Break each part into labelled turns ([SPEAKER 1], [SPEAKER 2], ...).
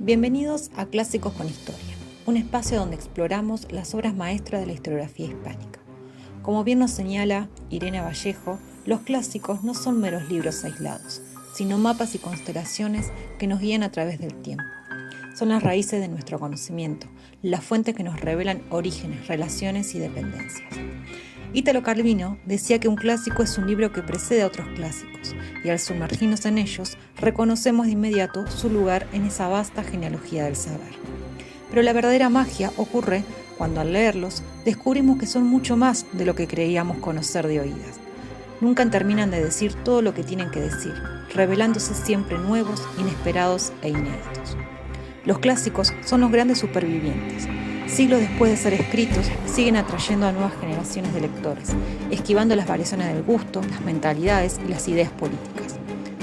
[SPEAKER 1] Bienvenidos a Clásicos con Historia, un espacio donde exploramos las obras maestras de la historiografía hispánica. Como bien nos señala Irene Vallejo, los clásicos no son meros libros aislados, sino mapas y constelaciones que nos guían a través del tiempo. Son las raíces de nuestro conocimiento, las fuentes que nos revelan orígenes, relaciones y dependencias. Ítalo Calvino decía que un clásico es un libro que precede a otros clásicos, y al sumergirnos en ellos, reconocemos de inmediato su lugar en esa vasta genealogía del saber. Pero la verdadera magia ocurre cuando al leerlos descubrimos que son mucho más de lo que creíamos conocer de oídas. Nunca terminan de decir todo lo que tienen que decir, revelándose siempre nuevos, inesperados e inéditos. Los clásicos son los grandes supervivientes. Siglos después de ser escritos, siguen atrayendo a nuevas generaciones de lectores, esquivando las variaciones del gusto, las mentalidades y las ideas políticas.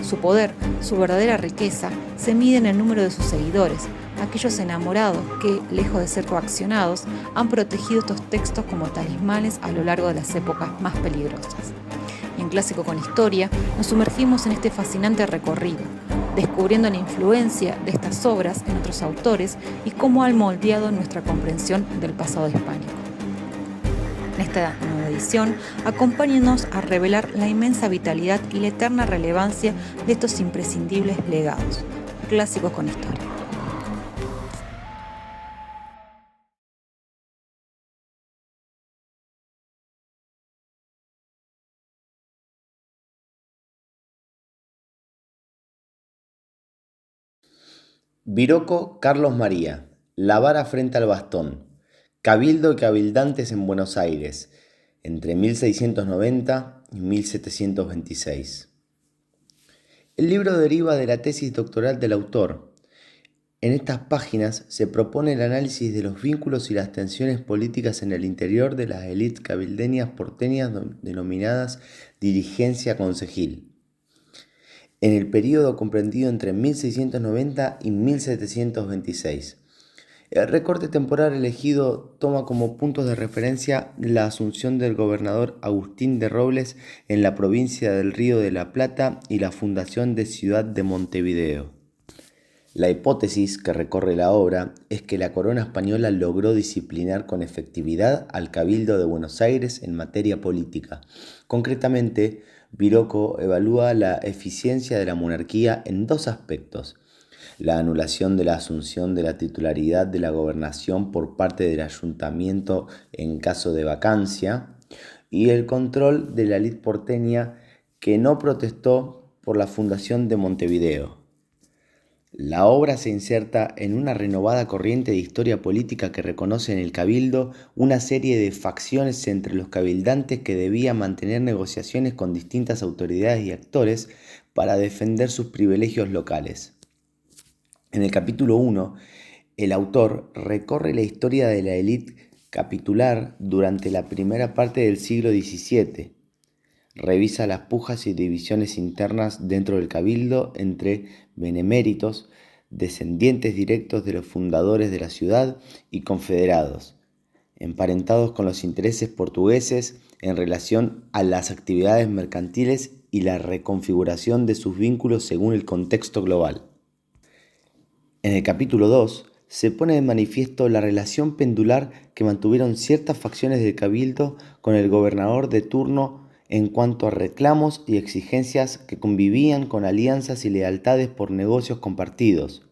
[SPEAKER 1] Su poder, su verdadera riqueza, se mide en el número de sus seguidores, aquellos enamorados que, lejos de ser coaccionados, han protegido estos textos como talismanes a lo largo de las épocas más peligrosas. Y en Clásico con Historia nos sumergimos en este fascinante recorrido, descubriendo la influencia de estas obras en otros autores y cómo han moldeado nuestra comprensión del pasado hispánico. En esta nueva edición, acompáñenos a revelar la inmensa vitalidad y la eterna relevancia de estos imprescindibles legados. Clásicos con Historia.
[SPEAKER 2] Viroco, Carlos María. La vara frente al bastón. Cabildo y cabildantes en Buenos Aires, entre 1690 y 1726. El libro deriva de la tesis doctoral del autor. En estas páginas se propone el análisis de los vínculos y las tensiones políticas en el interior de las élites cabildeñas porteñas denominadas dirigencia concejil, en el período comprendido entre 1690 y 1726. El recorte temporal elegido toma como puntos de referencia la asunción del gobernador Agustín de Robles en la provincia del Río de la Plata y la fundación de Ciudad de Montevideo. La hipótesis que recorre la obra es que la corona española logró disciplinar con efectividad al Cabildo de Buenos Aires en materia política. Concretamente, Viroco evalúa la eficiencia de la monarquía en dos aspectos: la anulación de la asunción de la titularidad de la gobernación por parte del ayuntamiento en caso de vacancia, y el control de la élite porteña que no protestó por la fundación de Montevideo. La obra se inserta en una renovada corriente de historia política que reconoce en el Cabildo una serie de facciones entre los cabildantes que debían mantener negociaciones con distintas autoridades y actores para defender sus privilegios locales. En el capítulo 1, el autor recorre la historia de la élite capitular durante la primera parte del siglo XVII. Revisa las pujas y divisiones internas dentro del cabildo entre beneméritos, descendientes directos de los fundadores de la ciudad, y confederados, emparentados con los intereses portugueses en relación a las actividades mercantiles y la reconfiguración de sus vínculos según el contexto global. En el capítulo 2 se pone de manifiesto la relación pendular que mantuvieron ciertas facciones del cabildo con el gobernador de turno en cuanto a reclamos y exigencias que convivían con alianzas y lealtades por negocios compartidos.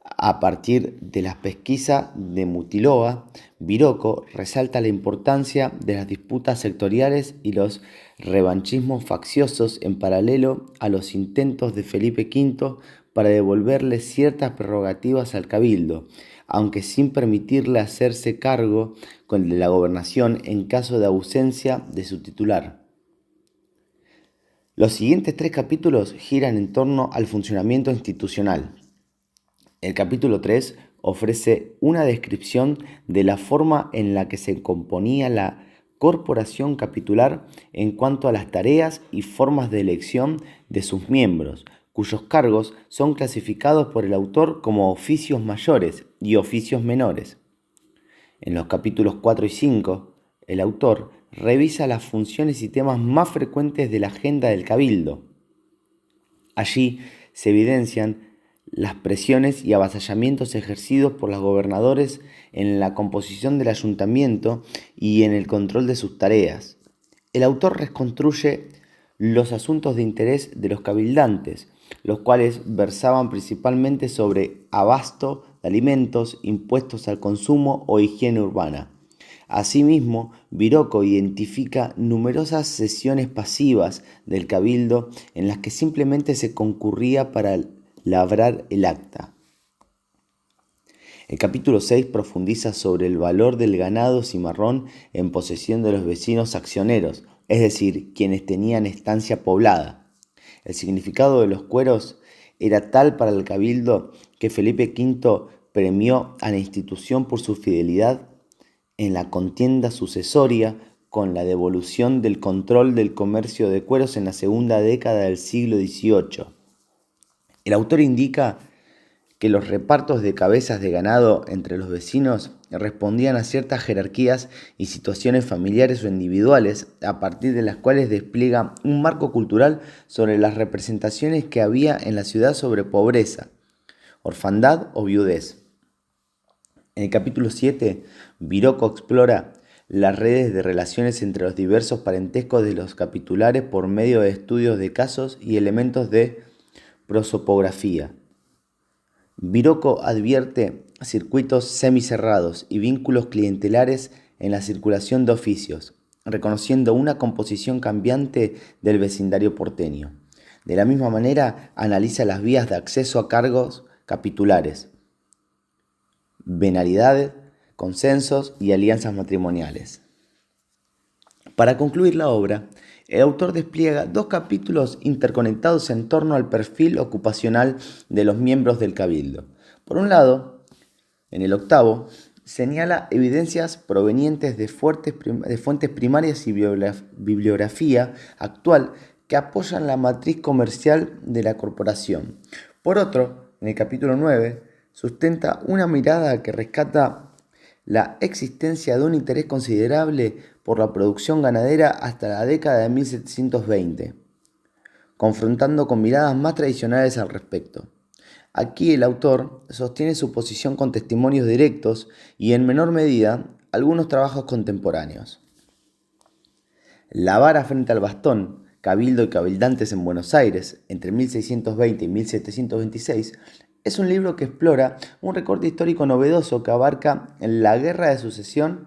[SPEAKER 2] A partir de la pesquisa de Mutiloa, Viroco resalta la importancia de las disputas sectoriales y los revanchismos facciosos en paralelo a los intentos de Felipe V para devolverle ciertas prerrogativas al cabildo, aunque sin permitirle hacerse cargo de la gobernación en caso de ausencia de su titular. Los siguientes 3 capítulos giran en torno al funcionamiento institucional. El capítulo 3 ofrece una descripción de la forma en la que se componía la corporación capitular en cuanto a las tareas y formas de elección de sus miembros, cuyos cargos son clasificados por el autor como oficios mayores y oficios menores. En los capítulos 4 y 5, el autor revisa las funciones y temas más frecuentes de la agenda del cabildo. Allí se evidencian las presiones y avasallamientos ejercidos por los gobernadores en la composición del ayuntamiento y en el control de sus tareas. El autor reconstruye los asuntos de interés de los cabildantes, los cuales versaban principalmente sobre abasto de alimentos, impuestos al consumo o higiene urbana. Asimismo, Viroco identifica numerosas sesiones pasivas del cabildo en las que simplemente se concurría para labrar el acta. El capítulo 6 profundiza sobre el valor del ganado cimarrón en posesión de los vecinos accioneros, es decir, quienes tenían estancia poblada. El significado de los cueros era tal para el cabildo que Felipe V premió a la institución por su fidelidad en la contienda sucesoria con la devolución del control del comercio de cueros en la segunda década del siglo XVIII. El autor indica que los repartos de cabezas de ganado entre los vecinos respondían a ciertas jerarquías y situaciones familiares o individuales, a partir de las cuales despliega un marco cultural sobre las representaciones que había en la ciudad sobre pobreza, orfandad o viudez. En el capítulo 7, Viroco explora las redes de relaciones entre los diversos parentescos de los capitulares por medio de estudios de casos y elementos de prosopografía. Viroco advierte circuitos semicerrados y vínculos clientelares en la circulación de oficios, reconociendo una composición cambiante del vecindario porteño. De la misma manera, analiza las vías de acceso a cargos capitulares, venalidades, consensos y alianzas matrimoniales. Para concluir la obra, el autor despliega 2 capítulos interconectados en torno al perfil ocupacional de los miembros del cabildo. Por un lado, en el 8º, señala evidencias provenientes de fuentes primarias y bibliografía actual que apoyan la matriz comercial de la corporación. Por otro, en el capítulo 9, sustenta una mirada que rescata la existencia de un interés considerable por la producción ganadera hasta la década de 1720, confrontando con miradas más tradicionales al respecto. Aquí el autor sostiene su posición con testimonios directos y, en menor medida, algunos trabajos contemporáneos. La vara frente al bastón, Cabildo y cabildantes en Buenos Aires, entre 1620 y 1726, es un libro que explora un recorte histórico novedoso que abarca la Guerra de Sucesión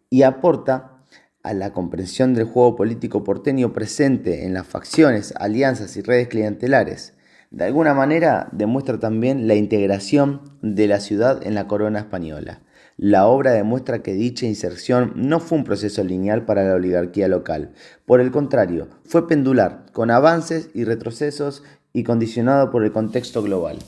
[SPEAKER 2] y aporta a la comprensión del juego político porteño presente en las facciones, alianzas y redes clientelares. De alguna manera demuestra también la integración de la ciudad en la corona española. La obra demuestra que dicha inserción no fue un proceso lineal para la oligarquía local. Por el contrario, fue pendular, con avances y retrocesos y condicionado por el contexto global.